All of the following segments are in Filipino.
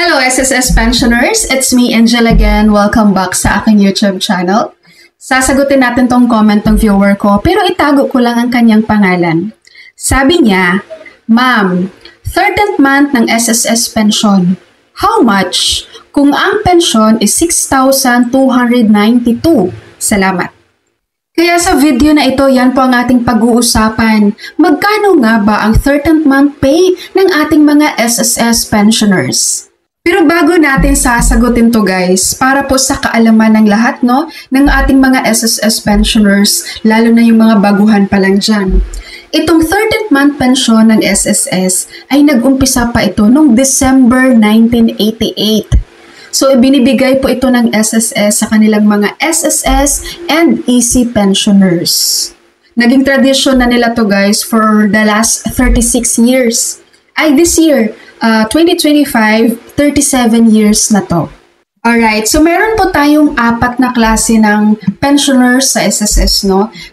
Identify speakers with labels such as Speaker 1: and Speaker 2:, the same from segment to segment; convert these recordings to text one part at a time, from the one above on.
Speaker 1: Hello SSS pensioners! It's me, Angel again. Welcome back sa aking YouTube channel. Sasagutin natin tong comment ng viewer ko, pero itago ko lang ang kanyang pangalan. Sabi niya, Ma'am, 13th month ng SSS pension. How much? Kung ang pension is 6,292. Salamat. Kaya sa video na ito, yan po ang ating pag-uusapan. Magkano nga ba ang 13th month pay ng ating mga SSS pensioners? Pero bago natin sasagutin to guys, para po sa kaalaman ng lahat ng ating mga SSS pensioners, lalo na yung mga baguhan pa lang dyan. Itong 13th month pension ng SSS ay nag-umpisa pa ito noong December 1988. So ibinibigay po ito ng SSS sa kanilang mga SSS and EC pensioners. Naging tradisyon na nila to guys for the last 36 years. Ay this year, 2025, 37 years na to. Alright, so meron po tayong apat na klase ng pensioners sa SSS,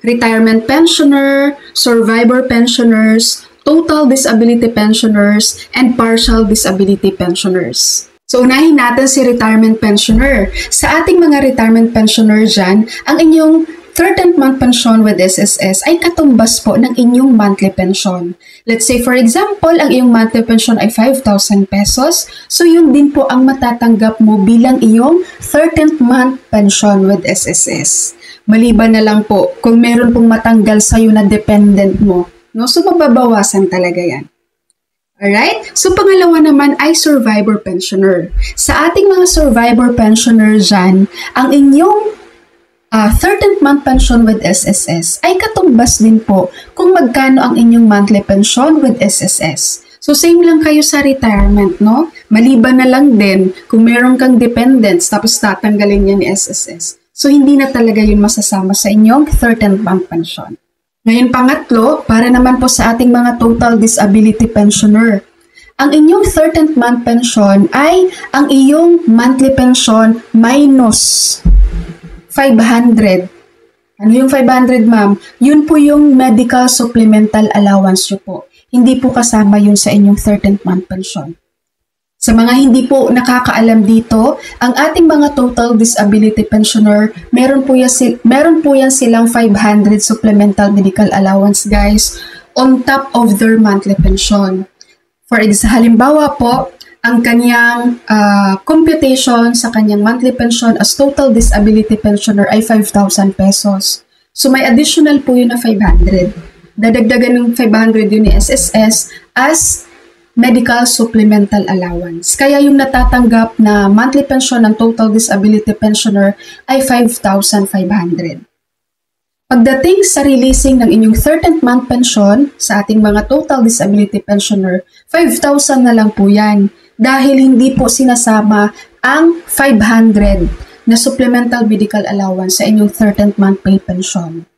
Speaker 1: Retirement pensioner, survivor pensioners, total disability pensioners, and partial disability pensioners. So unahin natin si retirement pensioner. Sa ating mga retirement pensioner dyan, ang inyong 13th month pension with SSS ay katumbas po ng inyong monthly pension. Let's say for example, ang iyong monthly pension ay 5,000 pesos. So yun din po ang matatanggap mo bilang iyong 13th month pension with SSS. Maliban na lang po kung meron pong matanggal sa'yo na dependent mo. So mababawasan talaga yan. Alright? So pangalawa naman ay survivor pensioner. Sa ating mga survivor pensioner dyan, ang inyong 13th month pension with SSS ay katumbas din po kung magkano ang inyong monthly pension with SSS. So same lang kayo sa retirement, Maliban na lang din kung meron kang dependents tapos tatanggalin niya ni SSS. So hindi na talaga yun masasama sa inyong 13th month pension. Ngayon pangatlo, para naman po sa ating mga total disability pensioner. Ang inyong 13th month pension ay ang iyong monthly pension minus 500. Ano yung 500, ma'am? Yun po yung medical supplemental allowance nyo po. Hindi po kasama yun sa inyong 13th month pension. Sa mga hindi po nakakaalam dito, ang ating mga total disability pensioner, meron po yan silang 500 supplemental medical allowance, guys, on top of their monthly pension. For example, halimbawa po, ang kanyang computation sa kanyang monthly pension as total disability pensioner ay 5,000 pesos. So may additional po yun na 500. Dadagdagan ng 500 yun ni SSS as medical supplemental allowance. Kaya yung natatanggap na monthly pension ng total disability pensioner ay 5,500. Pagdating sa releasing ng inyong 13th month pension sa ating mga total disability pensioner, 5,000 na lang po yan. Dahil hindi po sinasama ang 500 na supplemental medical allowance sa inyong 13th month pay pension.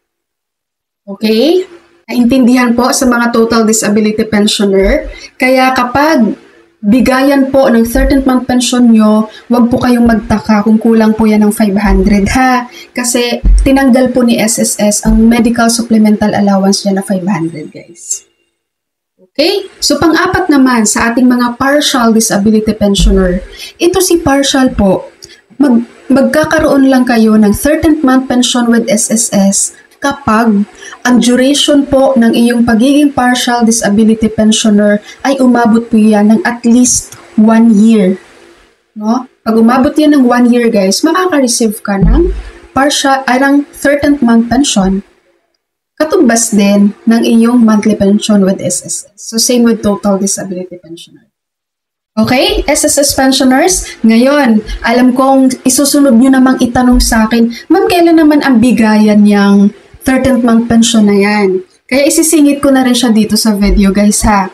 Speaker 1: Okay? Naintindihan po sa mga total disability pensioner. Kaya kapag bigayan po ng 13th month pension nyo, wag po kayong magtaka kung kulang po yan ng 500 ha. Kasi tinanggal po ni SSS ang medical supplemental allowance niya na 500 guys. Okay? So pang-apat naman sa ating mga partial disability pensioner, ito si partial po, magkakaroon lang kayo ng 13th month pension with SSS kapag ang duration po ng iyong pagiging partial disability pensioner ay umabot po yan ng at least 1 year. Pag umabot yan ng 1 year guys, makaka-receive ka ng 13th month pension. Katumbas din ng iyong monthly pension with SSS. So, same with total disability pensioner. Okay, SSS pensioners, ngayon, alam kong isusunod nyo namang itanong sa akin, ma'am, kailan naman ang bigayan niyang 13th month pension na yan? Kaya isisingit ko na rin siya dito sa video, guys, ha?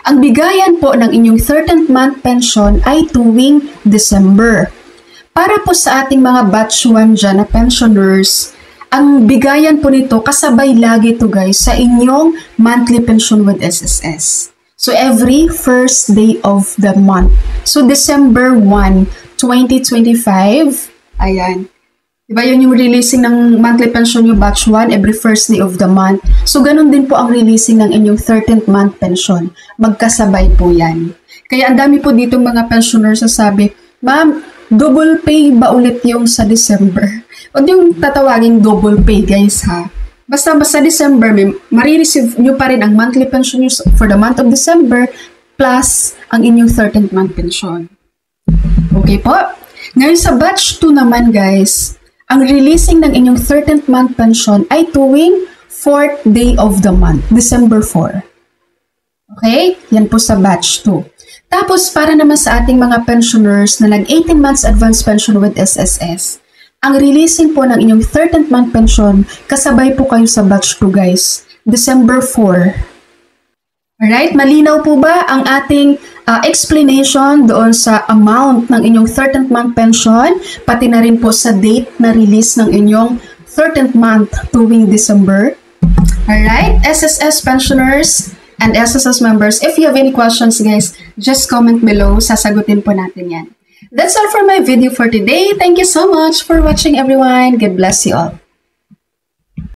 Speaker 1: Ang bigayan po ng inyong 13th month pension ay tuwing December. Para po sa ating mga batch 1 dyan na pensioners, ang bigayan po nito kasabay lagi to guys sa inyong monthly pension with SSS. So every first day of the month. So December 1, 2025, ayan. Diba yun yung releasing ng monthly pension yung batch 1 every first day of the month. So ganun din po ang releasing ng inyong 13th month pension. Magkasabay po yan. Kaya ang dami po dito mga pensioners na sabi, ma'am, double pay ba ulit yung sa December? Huwag yung tatawaging double pay guys ha. Basta December, marireceive nyo pa rin ang monthly pension nyo for the month of December plus ang inyong 13th month pension. Okay po? Ngayon sa batch 2 naman guys, ang releasing ng inyong 13th month pension ay tuwing 4th day of the month, December 4. Okay? Yan po sa batch 2. Tapos para naman sa ating mga pensioners na nag-18 months advance pension with SSS, ang releasing po ng inyong 13th month pension, kasabay po kayo sa batch 2 guys, December 4. Alright, malinaw po ba ang ating explanation doon sa amount ng inyong 13th month pension, pati na rin po sa date na release ng inyong 13th month tuwing December? Alright, SSS pensioners and SSS members, if you have any questions guys, just comment below, sasagutin po natin yan. That's all for my video for today. Thank you so much for watching everyone. God bless you all.